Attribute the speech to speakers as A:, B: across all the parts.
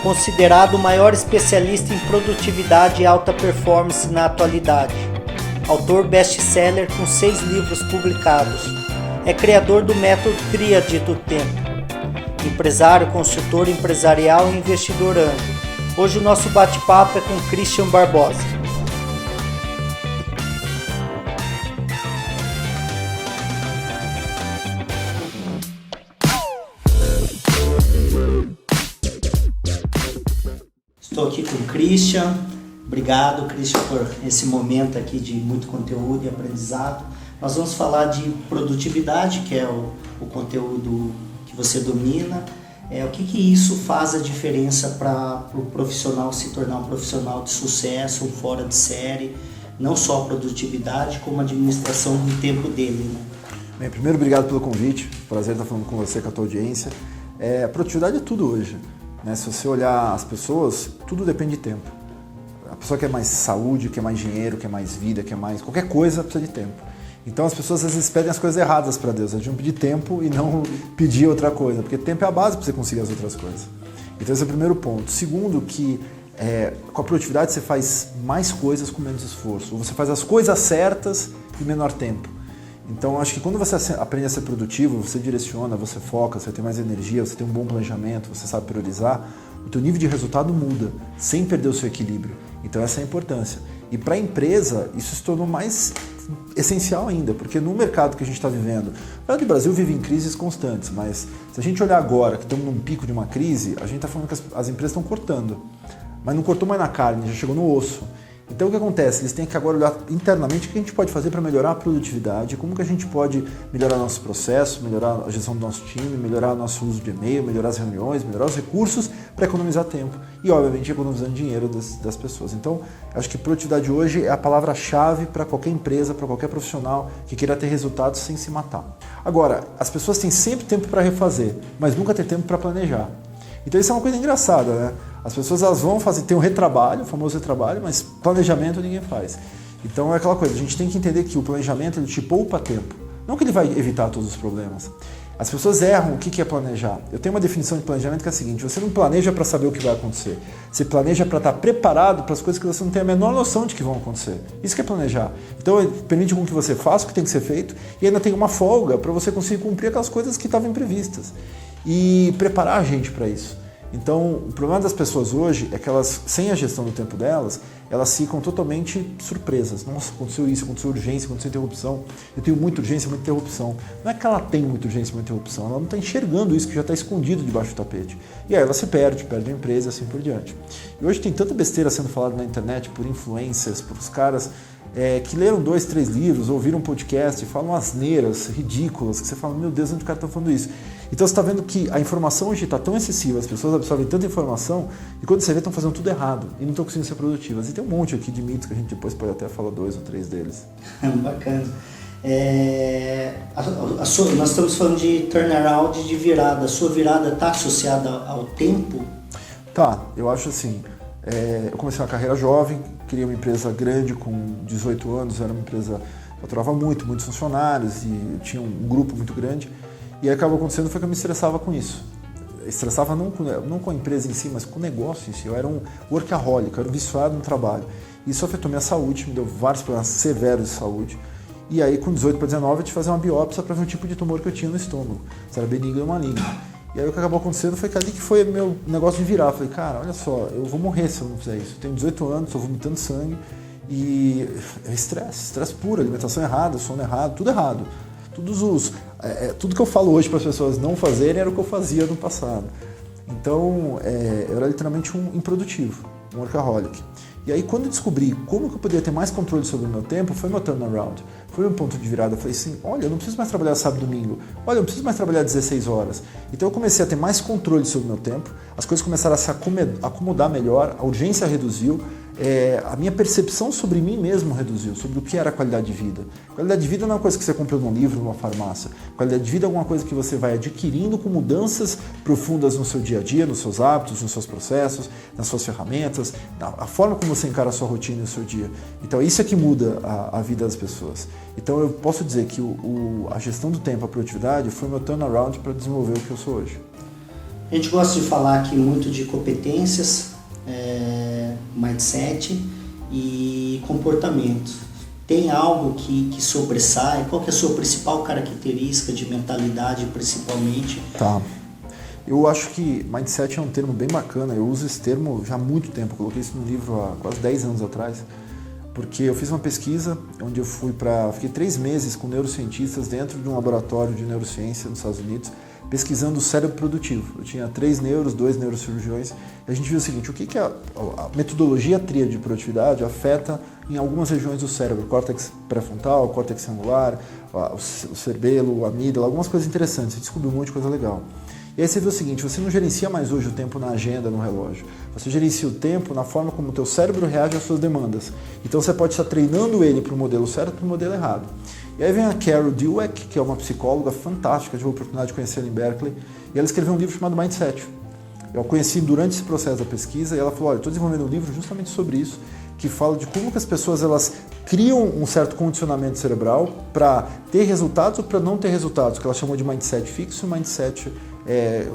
A: considerado o maior especialista em produtividade e alta performance na atualidade. Autor best-seller com 6 livros publicados. É criador do método Tríade do Tempo. Empresário, consultor empresarial e investidor anjo. Hoje o nosso bate-papo é com Christian Barbosa. Estou aqui com o Christian. Obrigado, Christian, por esse momento aqui de muito conteúdo e aprendizado. Nós vamos falar de produtividade, que é o conteúdo que você domina. O que isso faz a diferença para o profissional se tornar um profissional de sucesso, um fora de série, não só a produtividade, como a administração do tempo dele, né?
B: Bem, primeiro, obrigado pelo convite. Prazer estar falando com você, com a tua audiência. A produtividade é tudo hoje, né? Se você olhar as pessoas, tudo depende de tempo. A pessoa quer mais saúde, quer mais dinheiro, quer mais vida, quer mais qualquer coisa, precisa de tempo. Então as pessoas às vezes pedem as coisas erradas para Deus. Eles deviam pedir tempo e não pedir outra coisa, porque tempo é a base para você conseguir as outras coisas. Então esse é o primeiro ponto. Segundo, que com a produtividade você faz mais coisas com menos esforço. Ou você faz as coisas certas em menor tempo. Então acho que quando você aprende a ser produtivo, você direciona, você foca, você tem mais energia, você tem um bom planejamento, você sabe priorizar, o teu nível de resultado muda, sem perder o seu equilíbrio. Então essa é a importância. E para a empresa, isso se tornou mais essencial ainda, porque no mercado que a gente está vivendo, o Brasil vive em crises constantes, mas se a gente olhar agora que estamos num pico de uma crise, a gente está falando que as empresas estão cortando, mas não cortou mais na carne, já chegou no osso. Então o que acontece? Eles têm que agora olhar internamente o que a gente pode fazer para melhorar a produtividade, como que a gente pode melhorar nosso processo, melhorar a gestão do nosso time, melhorar o nosso uso de e-mail, melhorar as reuniões, melhorar os recursos para economizar tempo e, obviamente, economizando dinheiro das pessoas. Então, acho que produtividade hoje é a palavra-chave para qualquer empresa, para qualquer profissional que queira ter resultados sem se matar. Agora, as pessoas têm sempre tempo para refazer, mas nunca têm tempo para planejar. Então isso é uma coisa engraçada, né? As pessoas elas vão fazer, tem um retrabalho, o famoso retrabalho, mas planejamento ninguém faz. Então é aquela coisa, a gente tem que entender que o planejamento ele te poupa tempo, não que ele vai evitar todos os problemas. As pessoas erram o que é planejar. Eu tenho uma definição de planejamento que é a seguinte: você não planeja para saber o que vai acontecer, você planeja para estar preparado para as coisas que você não tem a menor noção de que vão acontecer. Isso que é planejar. Então permite com que você faça o que tem que ser feito e ainda tem uma folga para você conseguir cumprir aquelas coisas que estavam imprevistas. E preparar a gente para isso. Então, o problema das pessoas hoje é que elas, sem a gestão do tempo delas, elas ficam totalmente surpresas. Nossa, aconteceu isso, aconteceu urgência, aconteceu interrupção. Eu tenho muita urgência, muita interrupção. Não é que ela tem muita urgência, muita interrupção, ela não está enxergando isso que já está escondido debaixo do tapete. E aí ela se perde a empresa e assim por diante. E hoje tem tanta besteira sendo falada na internet por influencers, por os caras que leram 2, 3 livros, ouviram um podcast e falam asneiras ridículas, que você fala, meu Deus, onde o cara está falando isso? Então você está vendo que a informação hoje está tão excessiva, as pessoas absorvem tanta informação, e quando você vê, estão fazendo tudo errado e não estão conseguindo ser produtivas. E tem um monte aqui de mitos que a gente depois pode até falar 2 ou 3 deles.
A: Bacana. Nós estamos falando de turnaround, de virada. A sua virada está associada ao tempo?
B: Tá, eu acho assim. Eu comecei uma carreira jovem, criei uma empresa grande com 18 anos, era uma empresa que faturava muitos funcionários e tinha um grupo muito grande. E aí acabou acontecendo foi que eu me estressava com isso. Estressava não com a empresa em si, mas com o negócio em si. Eu era um workaholic, eu era um viciado no trabalho. Isso afetou minha saúde, me deu vários problemas severos de saúde. E aí com 18 para 19 eu tive que fazer uma biópsia para ver o tipo de tumor que eu tinha no estômago. Se era benigno ou maligno. E aí o que acabou acontecendo foi que ali que foi meu negócio de virar. Eu falei, cara, olha só, eu vou morrer se eu não fizer isso. Eu tenho 18 anos, estou vomitando sangue e é estresse puro, alimentação errada, sono errado, tudo errado. Tudo que eu falo hoje para as pessoas não fazerem era o que eu fazia no passado. Então, eu era literalmente um improdutivo, um workaholic. E aí, quando eu descobri como que eu poderia ter mais controle sobre o meu tempo, foi meu turnaround. Foi um ponto de virada. Eu falei assim, olha, eu não preciso mais trabalhar sábado e domingo. Olha, eu não preciso mais trabalhar 16 horas. Então, eu comecei a ter mais controle sobre o meu tempo. As coisas começaram a se acomodar melhor. A urgência reduziu. A minha percepção sobre mim mesmo reduziu, sobre o que era qualidade de vida. Qualidade de vida não é uma coisa que você compra num livro, numa farmácia. Qualidade de vida é alguma coisa que você vai adquirindo com mudanças profundas no seu dia a dia, nos seus hábitos, nos seus processos, nas suas ferramentas, a forma como você encara a sua rotina e o seu dia. Então isso é que muda a vida das pessoas. Então eu posso dizer que a gestão do tempo, a produtividade, foi meu turnaround para desenvolver o que eu sou hoje.
A: A gente gosta de falar aqui muito de competências, mindset e comportamento. Tem algo que sobressai? Qual que é a sua principal característica de mentalidade, principalmente?
B: Tá. Eu acho que mindset é um termo bem bacana. Eu uso esse termo já há muito tempo. Eu coloquei isso no livro há quase 10 anos atrás. Porque eu fiz uma pesquisa onde eu fiquei 3 meses com neurocientistas dentro de um laboratório de neurociência nos Estados Unidos, pesquisando o cérebro produtivo. Eu tinha 3 neuros, 2 neurocirurgiões, e a gente viu o seguinte: o que a metodologia tríade de produtividade afeta em algumas regiões do cérebro, córtex pré-frontal, córtex angular, o cerebelo, a amígdala, algumas coisas interessantes. A gente descobriu um monte de coisa legal. E aí você vê o seguinte: você não gerencia mais hoje o tempo na agenda, no relógio. Você gerencia o tempo na forma como o teu cérebro reage às suas demandas. Então você pode estar treinando ele para o modelo certo ou para o modelo errado. E aí vem a Carol Dweck, que é uma psicóloga fantástica, tive a oportunidade de conhecer ela em Berkeley, e ela escreveu um livro chamado Mindset. Eu a conheci durante esse processo da pesquisa e ela falou: olha, estou desenvolvendo um livro justamente sobre isso, que fala de como que as pessoas elas criam um certo condicionamento cerebral para ter resultados ou para não ter resultados, que ela chamou de mindset fixo e mindset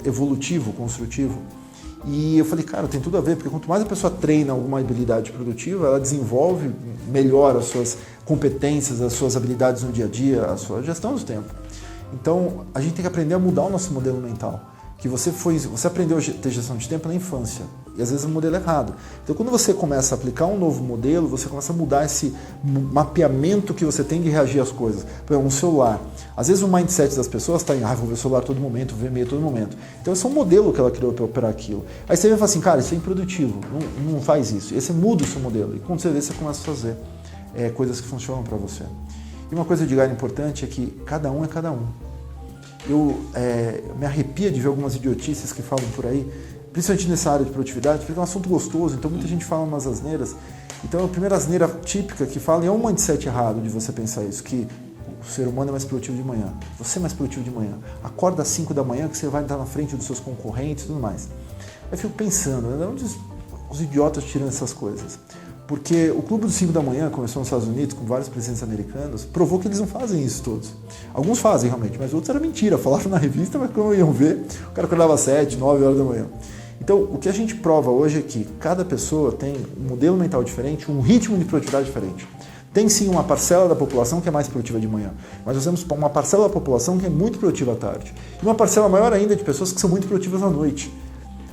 B: evolutivo, construtivo. E eu falei, cara, tem tudo a ver, porque quanto mais a pessoa treina alguma habilidade produtiva, ela desenvolve melhor as suas competências, as suas habilidades no dia a dia, a sua gestão do tempo. Então, a gente tem que aprender a mudar o nosso modelo mental. Que você aprendeu a ter gestão de tempo na infância, e às vezes o modelo é errado. Então, quando você começa a aplicar um novo modelo, você começa a mudar esse mapeamento que você tem de reagir às coisas. Por exemplo, um celular. Às vezes o mindset das pessoas está em, vou ver o celular todo momento, vou ver e-mail todo momento. Então, esse é um modelo que ela criou para operar aquilo. Aí você vem e fala assim, cara, isso é improdutivo, não faz isso. E aí você muda o seu modelo. E quando você vê, você começa a fazer coisas que funcionam para você. E uma coisa de galho importante é que cada um é cada um. Eu me arrepia de ver algumas idiotices que falam por aí, principalmente nessa área de produtividade, porque é um assunto gostoso, então muita gente fala umas asneiras. Então a primeira asneira típica que fala é um mindset errado de você pensar isso, que o ser humano é mais produtivo de manhã, você é mais produtivo de manhã, acorda às 5 da manhã que você vai estar na frente dos seus concorrentes e tudo mais. Aí eu fico pensando, né, onde os idiotas tiram essas coisas? Porque o Clube dos 5 da manhã começou nos Estados Unidos, com vários presidentes americanos, provou que eles não fazem isso todos. Alguns fazem realmente, mas outros era mentira. Falaram na revista, mas quando iam ver, o cara acordava às 7, 9 horas da manhã. Então, o que a gente prova hoje é que cada pessoa tem um modelo mental diferente, um ritmo de produtividade diferente. Tem sim uma parcela da população que é mais produtiva de manhã, mas nós temos uma parcela da população que é muito produtiva à tarde. E uma parcela maior ainda de pessoas que são muito produtivas à noite.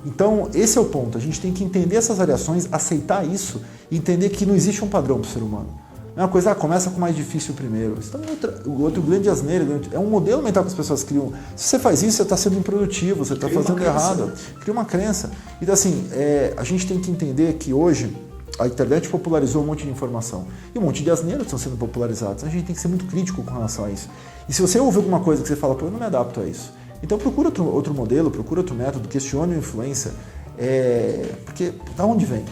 B: Então, esse é o ponto. A gente tem que entender essas variações, aceitar isso e entender que não existe um padrão para o ser humano. É uma coisa, começa com o mais difícil primeiro. Então, outro grande asneira, é um modelo mental que as pessoas criam. Se você faz isso, você está sendo improdutivo, você está fazendo errado. Cria uma crença. Então, assim, a gente tem que entender que hoje a internet popularizou um monte de informação. E um monte de asneiras estão sendo popularizadas. A gente tem que ser muito crítico com relação a isso. E se você ouve alguma coisa que você fala, pô, eu não me adapto a isso. Então procura outro modelo, procura outro método, questione a influência, porque da onde vem?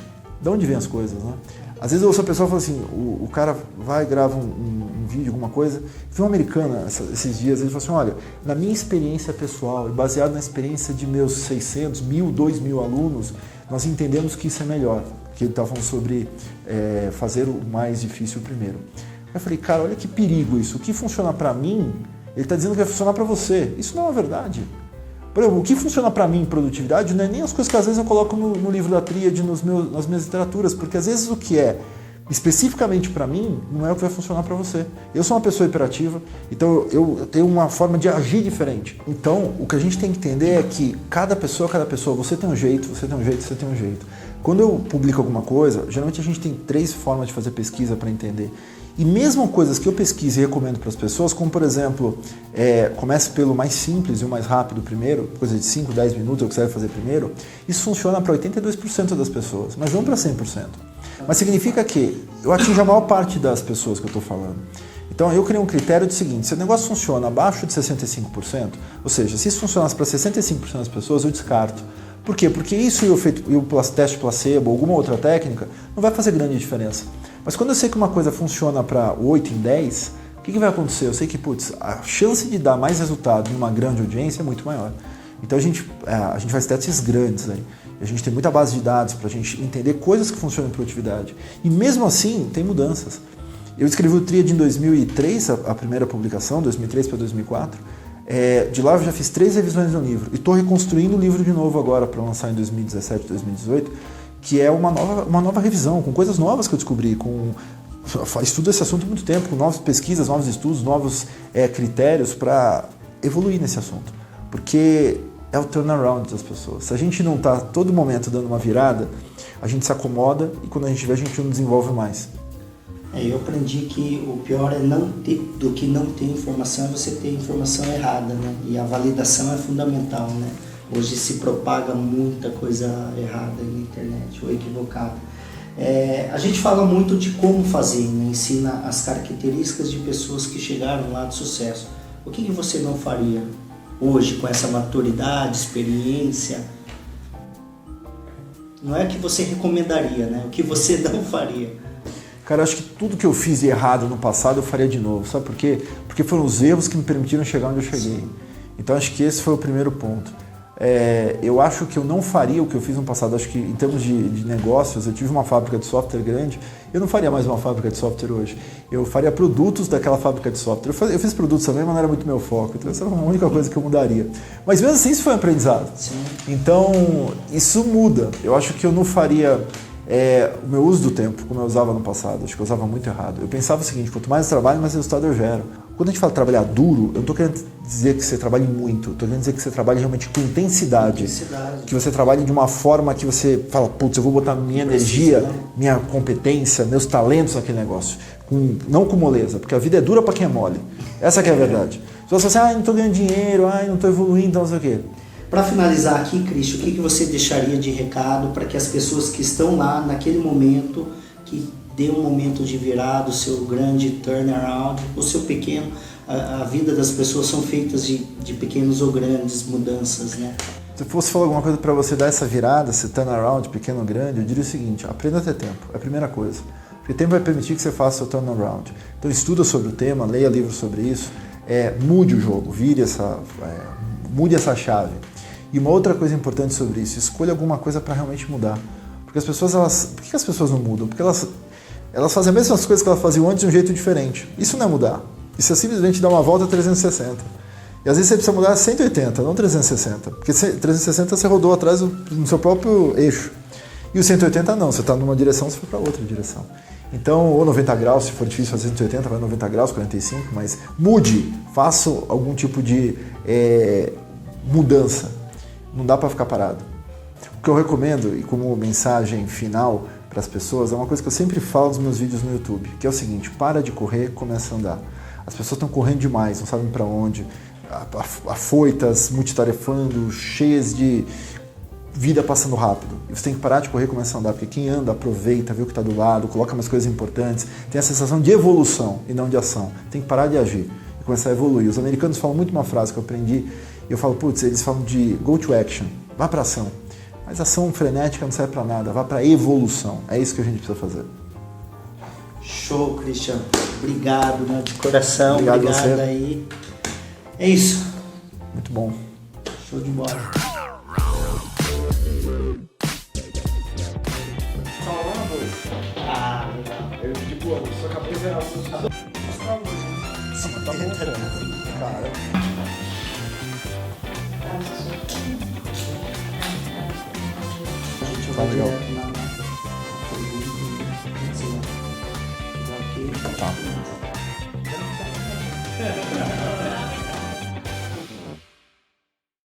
B: Da onde vem as coisas, né? Às vezes eu ouço a pessoa fala assim, o cara vai, grava um vídeo, alguma coisa, vi uma americana esses dias, ele falou assim, olha, na minha experiência pessoal, e baseado na experiência de meus 600, 1.000, 2.000 alunos, nós entendemos que isso é melhor, que ele estava falando sobre fazer o mais difícil primeiro. Eu falei, cara, olha que perigo isso, o que funciona para mim, ele está dizendo que vai funcionar para você. Isso não é uma verdade. Por exemplo, o que funciona para mim em produtividade não é nem as coisas que às vezes eu coloco no livro da tríade, nas minhas literaturas, porque às vezes o que é especificamente para mim não é o que vai funcionar para você. Eu sou uma pessoa hiperativa, então eu tenho uma forma de agir diferente. Então, o que a gente tem que entender é que cada pessoa, você tem um jeito, você tem um jeito, você tem um jeito. Quando eu publico alguma coisa, geralmente a gente tem 3 formas de fazer pesquisa para entender. E mesmo coisas que eu pesquiso e recomendo para as pessoas, como por exemplo, comece pelo mais simples e o mais rápido primeiro, coisa de 5, 10 minutos, é o que você vai fazer primeiro, isso funciona para 82% das pessoas, mas não para 100%. Mas significa que eu atinjo a maior parte das pessoas que eu estou falando. Então eu criei um critério do seguinte, se o negócio funciona abaixo de 65%, ou seja, se isso funcionasse para 65% das pessoas, eu descarto. Por quê? Porque isso e o teste placebo ou alguma outra técnica não vai fazer grande diferença. Mas quando eu sei que uma coisa funciona para 8 em 10, o que vai acontecer? Eu sei que a chance de dar mais resultado em uma grande audiência é muito maior. Então a gente faz testes grandes aí. A gente tem muita base de dados para a gente entender coisas que funcionam em produtividade. E mesmo assim, tem mudanças. Eu escrevi o Tríade em 2003, a primeira publicação, 2003 para 2004. De lá eu já fiz 3 revisões do livro e estou reconstruindo o livro de novo agora para lançar em 2017, 2018, que é uma nova revisão, com coisas novas que eu descobri, estudo esse assunto há muito tempo, com novas pesquisas, novos estudos, novos critérios para evoluir nesse assunto. Porque é o turnaround das pessoas. Se a gente não está todo momento dando uma virada, a gente se acomoda e quando a gente vê, a gente não desenvolve mais.
A: Eu aprendi que o pior é do que não ter informação, é você ter informação errada, né? E a validação é fundamental, né? Hoje se propaga muita coisa errada na internet, ou equivocada. A gente fala muito de como fazer, né? Ensina as características de pessoas que chegaram lá de sucesso. O que você não faria hoje com essa maturidade, experiência? Não é o que você recomendaria, né? O que você não faria.
B: Cara, eu acho que tudo que eu fiz de errado no passado eu faria de novo, sabe por quê? Porque foram os erros que me permitiram chegar onde eu cheguei. Então acho que esse foi o primeiro ponto. Eu acho que eu não faria o que eu fiz no passado. Acho que em termos de negócios, eu tive uma fábrica de software grande, eu não faria mais uma fábrica de software hoje. Eu faria produtos daquela fábrica de software. Eu fiz produtos também, mas não era muito meu foco. Então essa era a única coisa que eu mudaria. Mas mesmo assim isso foi um aprendizado.
A: Sim.
B: Então isso muda. Eu acho que eu não faria o meu uso do tempo como eu usava no passado. Acho que eu usava muito errado. Eu pensava o seguinte: quanto mais eu trabalho, mais resultado eu gero. Quando a gente fala trabalhar duro, eu não estou querendo dizer que você trabalhe muito, estou querendo dizer que você trabalhe realmente com intensidade. Que você trabalhe de uma forma que você fala, putz, eu vou botar minha energia, minha competência, meus talentos naquele negócio. Não com moleza, porque a vida é dura para quem é mole. Essa que é a verdade. Se você fala assim, não estou ganhando dinheiro, não estou evoluindo, não sei o quê.
A: Para finalizar aqui, Cristian, o que você deixaria de recado para que as pessoas que estão lá naquele momento, que dê um momento de virada, o seu grande turnaround, o seu pequeno, a vida das pessoas são feitas de pequenos ou grandes mudanças, né?
B: Se eu fosse falar alguma coisa para você dar essa virada, esse turnaround, pequeno ou grande, eu diria o seguinte: aprenda a ter tempo, é a primeira coisa. Porque tempo vai permitir que você faça o turnaround. Então estuda sobre o tema, leia livros sobre isso, mude o jogo, mude essa chave. E uma outra coisa importante sobre isso: escolha alguma coisa para realmente mudar. Porque as pessoas, por que as pessoas não mudam? Porque elas fazem as mesmas coisas que elas faziam antes de um jeito diferente. Isso não é mudar. Isso é simplesmente dar uma volta a 360. E às vezes você precisa mudar 180, não 360. Porque 360 você rodou atrás no seu próprio eixo. E o 180 não, você está numa direção, você foi para outra direção. Então, ou 90 graus, se for difícil fazer 180, vai 90 graus, 45, mas mude, faça algum tipo de mudança. Não dá para ficar parado. O que eu recomendo, e como mensagem final para as pessoas, é uma coisa que eu sempre falo nos meus vídeos no YouTube, que é o seguinte: para de correr, começa a andar. As pessoas estão correndo demais, não sabem para onde, afoitas, multitarefando, cheias de vida passando rápido. E você tem que parar de correr e começar a andar, porque quem anda aproveita, vê o que está do lado, coloca umas coisas importantes, tem a sensação de evolução e não de ação. Tem que parar de agir e começar a evoluir. Os americanos falam muito uma frase que eu aprendi, e eu falo, putz, eles falam de go to action, vá para ação. Mas ação frenética não serve para nada, vá para evolução. É isso que a gente precisa fazer.
A: Show, Cristian. Obrigado, né, de coração. Obrigado aí. É isso.
B: Muito bom.
A: Show de bola. Legal.
B: Eu digo, sua cabeça é assustadora. Tá bom, cara.
A: A gente vai legal.